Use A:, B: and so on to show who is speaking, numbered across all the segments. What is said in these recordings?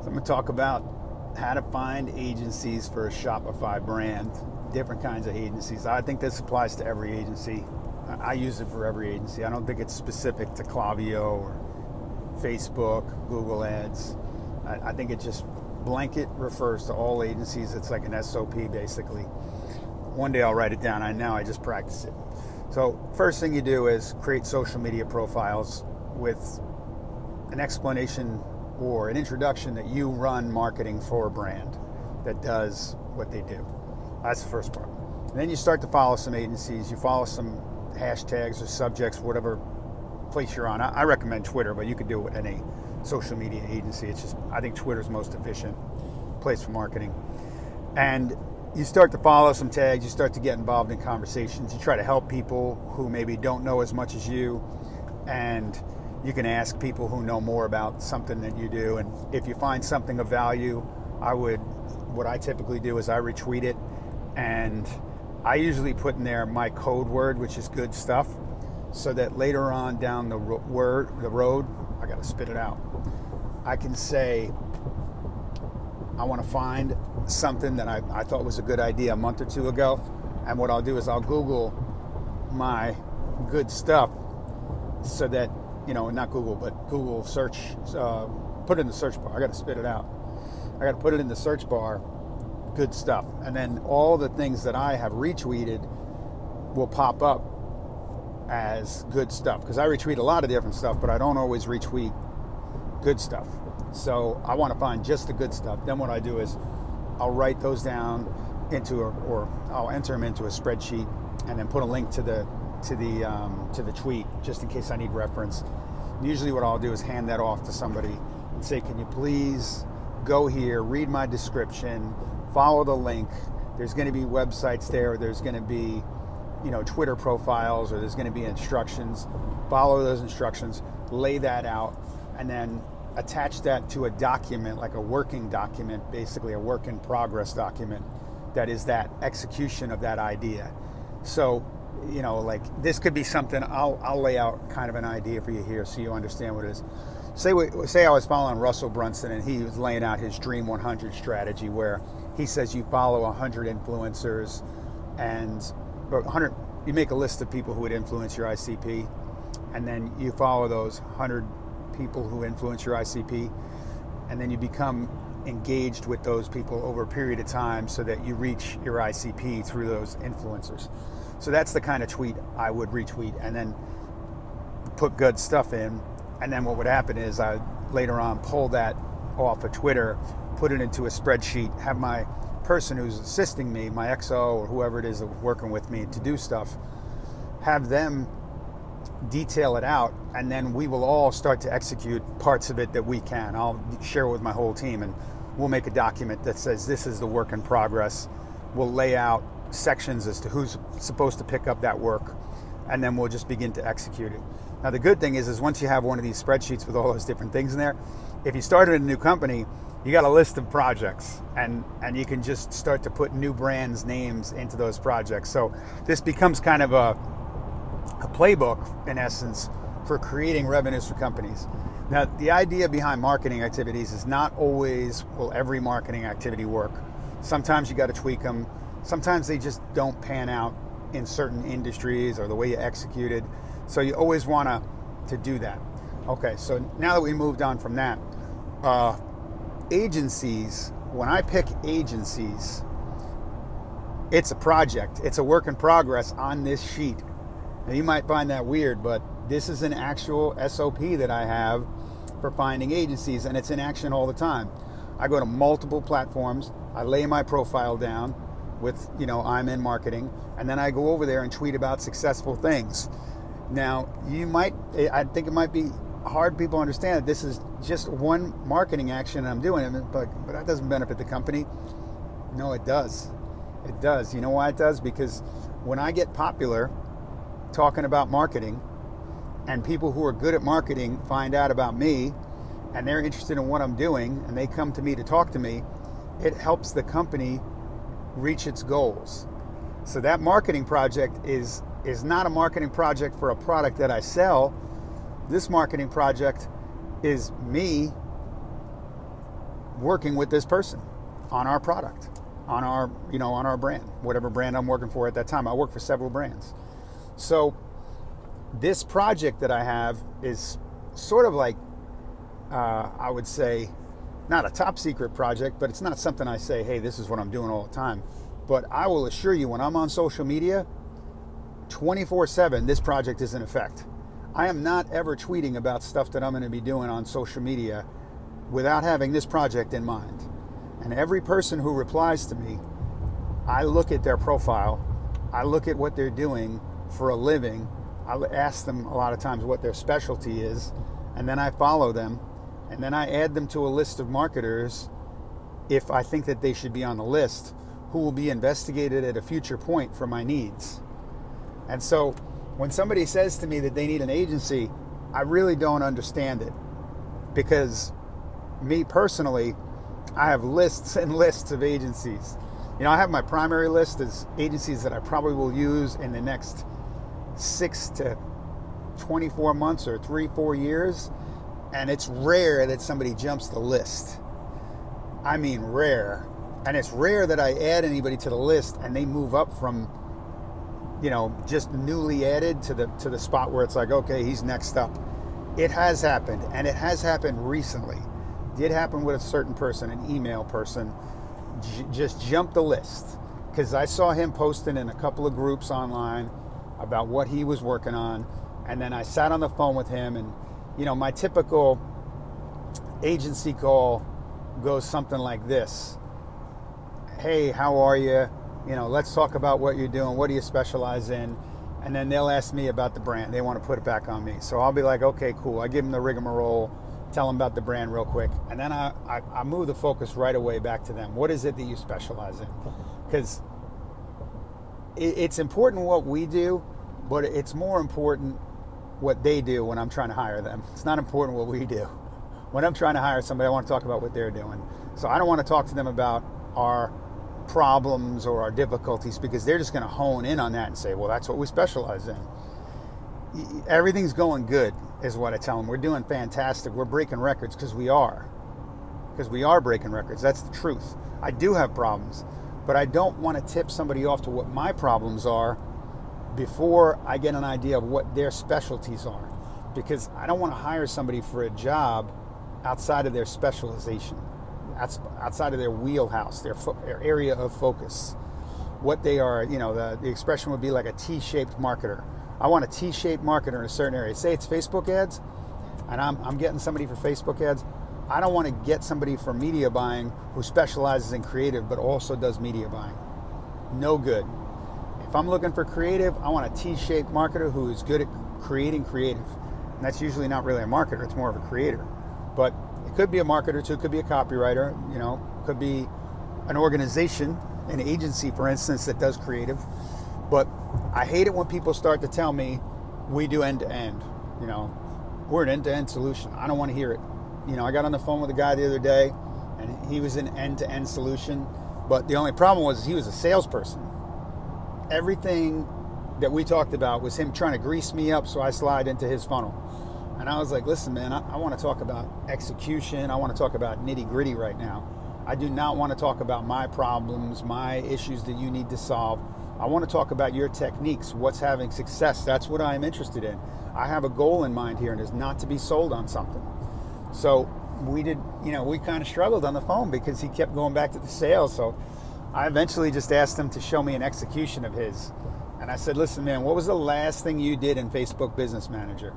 A: So I'm going to talk about how to find agencies for a Shopify brand, different kinds of agencies. I think this applies to every agency. I use it for every agency. I don't think it's specific to Klaviyo or Facebook, Google Ads. I think it just blanket refers to all agencies. It's like an SOP basically. One day I'll write it down. I just practice it. So first thing you do is create social media profiles with an explanation or an introduction that you run marketing for a brand that does what they do. That's the first part. And then you start to follow some agencies. You follow some hashtags or subjects, whatever place you're on. I recommend Twitter, but you could do it with any social media agency. It's just, I think Twitter's most efficient place for marketing. And you start to follow some tags. You start to get involved in conversations. You try to help people who maybe don't know as much as you, and you can ask people who know more about something than you do. And if you find something of value, what I typically do is I retweet it, and I usually put in there my code word, which is good stuff, so that later on down the road, I gotta spit it out, I can say, I wanna find something that I thought was a good idea a month or two ago, and what I'll do is I'll Google my good stuff so that, not Google, but Google search, put it in the search bar. I got to spit it out. I got to put it in the search bar, good stuff. And then all the things that I have retweeted will pop up as good stuff. Because I retweet a lot of different stuff, but I don't always retweet good stuff. So I want to find just the good stuff. Then what I do is I'll write those down or I'll enter them into a spreadsheet and then put a link to the tweet, just in case I need reference. And usually what I'll do is hand that off to somebody and say, can you please go here, read my description, follow the link. There's going to be websites there. There's going to be, Twitter profiles, or there's going to be instructions. Follow those instructions, lay that out, and then attach that to a document, like a working document, basically a work in progress document that is that execution of that idea. So, like this could be something, I'll lay out kind of an idea for you here so you understand what it is. Say I was following Russell Brunson and he was laying out his Dream 100 strategy, where he says you follow 100 influencers you make a list of people who would influence your ICP, and then you follow those 100 people who influence your ICP, and then you become engaged with those people over a period of time so that you reach your ICP through those influencers. So that's the kind of tweet I would retweet, and then put good stuff in. And then what would happen is I later on pull that off of Twitter, put it into a spreadsheet, have my person who's assisting me, my XO or whoever it is that's working with me to do stuff, have them detail it out, and then we will all start to execute parts of it that we can. I'll share it with my whole team, and we'll make a document that says this is the work in progress. We'll lay out sections as to who's supposed to pick up that work, and then we'll just begin to execute it. Now the good thing is once you have one of these spreadsheets with all those different things in there, if you started a new company, you got a list of projects, and you can just start to put new brands' names into those projects. So this becomes kind of a playbook, in essence, for creating revenues for companies. Now, the idea behind marketing activities is not always will every marketing activity work. Sometimes you got to tweak them. Sometimes they just don't pan out in certain industries or the way you execute it. So you always want to do that. Okay, so now that we moved on from that, agencies, when I pick agencies, it's a project. It's a work in progress on this sheet. Now you might find that weird, but this is an actual SOP that I have for finding agencies, and it's in action all the time. I go to multiple platforms, I lay my profile down with, I'm in marketing, and then I go over there and tweet about successful things. Now, I think it might be hard people understand that this is just one marketing action I'm doing, but that doesn't benefit the company. No, it does. It does. You know why it does? Because when I get popular talking about marketing, and people who are good at marketing find out about me, and they're interested in what I'm doing, and they come to me to talk to me, it helps the company reach its goals. So that marketing project is not a marketing project for a product that I sell. This marketing project is me working with this person on our product, on our, on our brand, whatever brand I'm working for at that time. I work for several brands. So this project that I have is sort of like, I would say, not a top secret project, but it's not something I say, hey, this is what I'm doing all the time. But I will assure you, when I'm on social media, 24/7, this project is in effect. I am not ever tweeting about stuff that I'm going to be doing on social media without having this project in mind. And every person who replies to me, I look at their profile, I look at what they're doing for a living, I ask them a lot of times what their specialty is, and then I follow them, and then I add them to a list of marketers if I think that they should be on the list, who will be investigated at a future point for my needs. And so when somebody says to me that they need an agency, I really don't understand it, because me personally, I have lists and lists of agencies. I have my primary list as agencies that I probably will use in the next 6 to 24 months or 3-4 years. And it's rare that somebody jumps the list. I mean, rare. And it's rare that I add anybody to the list and they move up from, just newly added to the spot where it's like, okay, he's next up. It has happened, and it has happened recently. It did happen with a certain person, an email person, just jumped the list because I saw him posting in a couple of groups online about what he was working on. And then I sat on the phone with him, and my typical agency call goes something like this. Hey, how are you? Let's talk about what you're doing. What do you specialize in? And then they'll ask me about the brand. They want to put it back on me. So I'll be like, okay, cool. I give them the rigmarole, tell them about the brand real quick. And then I move the focus right away back to them. What is it that you specialize in? Because it's important what we do, but it's more important what they do when I'm trying to hire them. It's not important what we do. When I'm trying to hire somebody, I want to talk about what they're doing. So I don't want to talk to them about our problems or our difficulties, because they're just going to hone in on that and say, well, that's what we specialize in. Everything's going good is what I tell them. We're doing fantastic. We're breaking records because we are breaking records. That's the truth. I do have problems, but I don't want to tip somebody off to what my problems are before I get an idea of what their specialties are, because I don't want to hire somebody for a job outside of their specialization, outside of their wheelhouse, their area of focus. What they are, the expression would be like a T-shaped marketer. I want a T-shaped marketer in a certain area. Say it's Facebook ads, and I'm getting somebody for Facebook ads. I don't want to get somebody for media buying who specializes in creative but also does media buying. No good. If I'm looking for creative, I want a T-shaped marketer who is good at creating creative. And that's usually not really a marketer, it's more of a creator. But it could be a marketer too, it could be a copywriter, could be an organization, an agency, for instance, that does creative. But I hate it when people start to tell me we do end-to-end. We're an end-to-end solution. I don't want to hear it. I got on the phone with a guy the other day, and he was an end-to-end solution. But the only problem was he was a salesperson. Everything that we talked about was him trying to grease me up so I slide into his funnel. And I was like, listen, man, I want to talk about execution. I want to talk about nitty-gritty right now. I do not want to talk about my problems, my issues that you need to solve. I want to talk about your techniques, what's having success. That's what I'm interested in. I have a goal in mind here, and it's not to be sold on something. So we kind of struggled on the phone because he kept going back to the sales. So I eventually just asked him to show me an execution of his. And I said, listen, man, what was the last thing you did in Facebook Business Manager?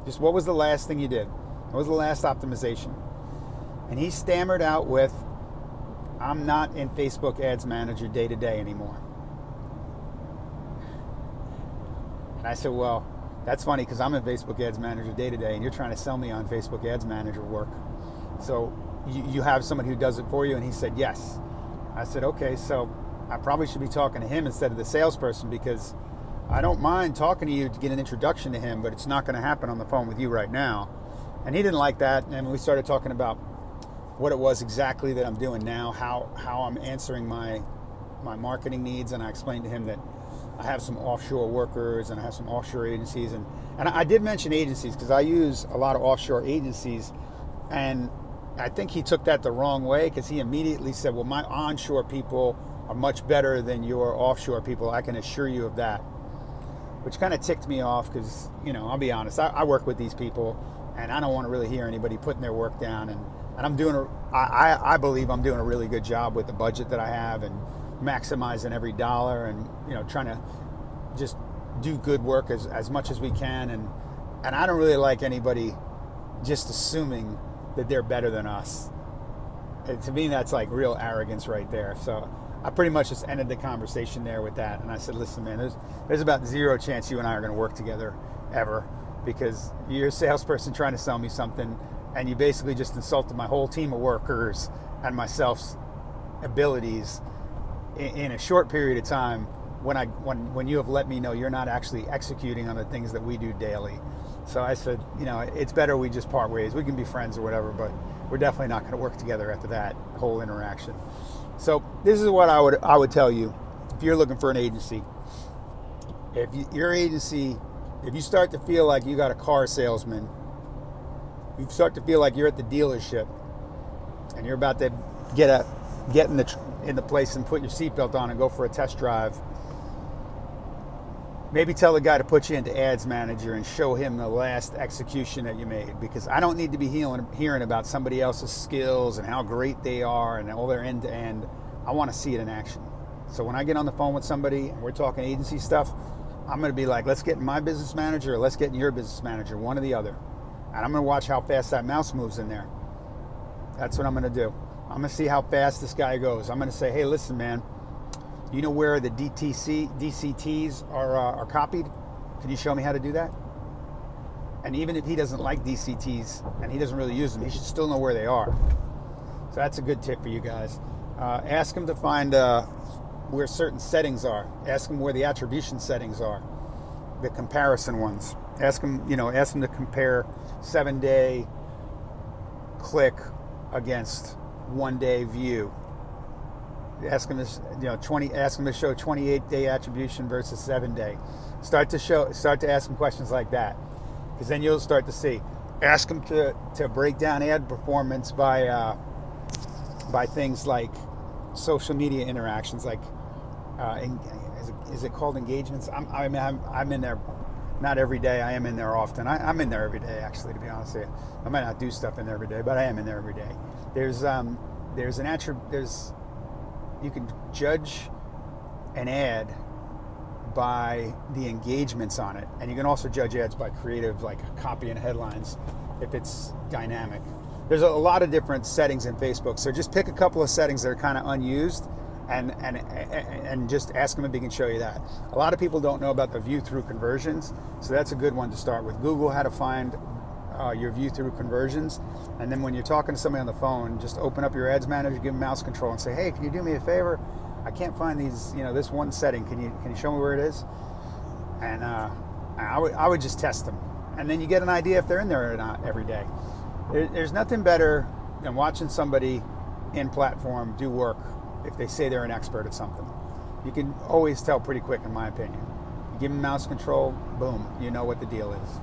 A: Just what was the last thing you did? What was the last optimization? And he stammered out with, I'm not in Facebook Ads Manager day to day anymore. And I said, well, that's funny because I'm in Facebook Ads Manager day to day and you're trying to sell me on Facebook Ads Manager work. So you have someone who does it for you? And he said, yes. I said, okay, so I probably should be talking to him instead of the salesperson, because I don't mind talking to you to get an introduction to him, but it's not going to happen on the phone with you right now. And he didn't like that. And we started talking about what it was exactly that I'm doing now, how I'm answering my marketing needs. And I explained to him that I have some offshore workers and I have some offshore agencies. And I did mention agencies because I use a lot of offshore agencies. And I think he took that the wrong way because he immediately said, well, my onshore people are much better than your offshore people. I can assure you of that, which kind of ticked me off because, I'll be honest, I work with these people and I don't want to really hear anybody putting their work down. And I'm doing, I believe I'm doing a really good job with the budget that I have and maximizing every dollar and, trying to just do good work as much as we can. And I don't really like anybody just assuming that they're better than us. And to me, that's like real arrogance right there. So I pretty much just ended the conversation there with that. And I said, listen, man, there's about zero chance you and I are going to work together ever, because you're a salesperson trying to sell me something and you basically just insulted my whole team of workers and myself's abilities in a short period of time when you have let me know you're not actually executing on the things that we do daily. So I said, it's better we just part ways. We can be friends or whatever, but we're definitely not going to work together after that whole interaction. So this is what I would tell you if you're looking for an agency. Your agency, if you start to feel like you got a car salesman, you start to feel like you're at the dealership and you're about to get in the place and put your seatbelt on and go for a test drive, maybe tell the guy to put you into Ads Manager and show him the last execution that you made, because I don't need to be hearing about somebody else's skills and how great they are and all their end-to-end. I want to see it in action. So when I get on the phone with somebody and we're talking agency stuff, I'm going to be like, let's get in my business manager or let's get in your business manager, one or the other. And I'm going to watch how fast that mouse moves in there. That's what I'm going to do. I'm going to see how fast this guy goes. I'm going to say, hey, listen, man, you know where the DCTs are copied? Can you show me how to do that? And even if he doesn't like DCTs and he doesn't really use them, he should still know where they are. So that's a good tip for you guys. Ask him to find where certain settings are. Ask him where the attribution settings are, the comparison ones. Ask him to compare 7-day click against 1-day view. Ask him to show 28-day attribution versus 7-day. Start to ask him questions like that, because then you'll start to see. Ask him to break down ad performance by things like social media interactions, like is it called engagements? I'm in there, not every day. I am in there often. I'm in there every day, actually, to be honest with you. I might not do stuff in there every day, but I am in there every day. You can judge an ad by the engagements on it, and you can also judge ads by creative, like copy and headlines, if it's dynamic. There's a lot of different settings in Facebook, so just pick a couple of settings that are kind of unused and just ask them if they can show you that. A lot of people don't know about the view through conversions, so that's a good one to start with. Google how to find your view through conversions, and then when you're talking to somebody on the phone, just open up your Ads Manager, give them mouse control, and say, hey, can you do me a favor? I can't find these, this one setting. Can you show me where it is? And I would just test them, and then you get an idea if they're in there or not every day. There's nothing better than watching somebody in platform do work if they say they're an expert at something. You can always tell pretty quick, in my opinion. You give them mouse control, boom, you know what the deal is.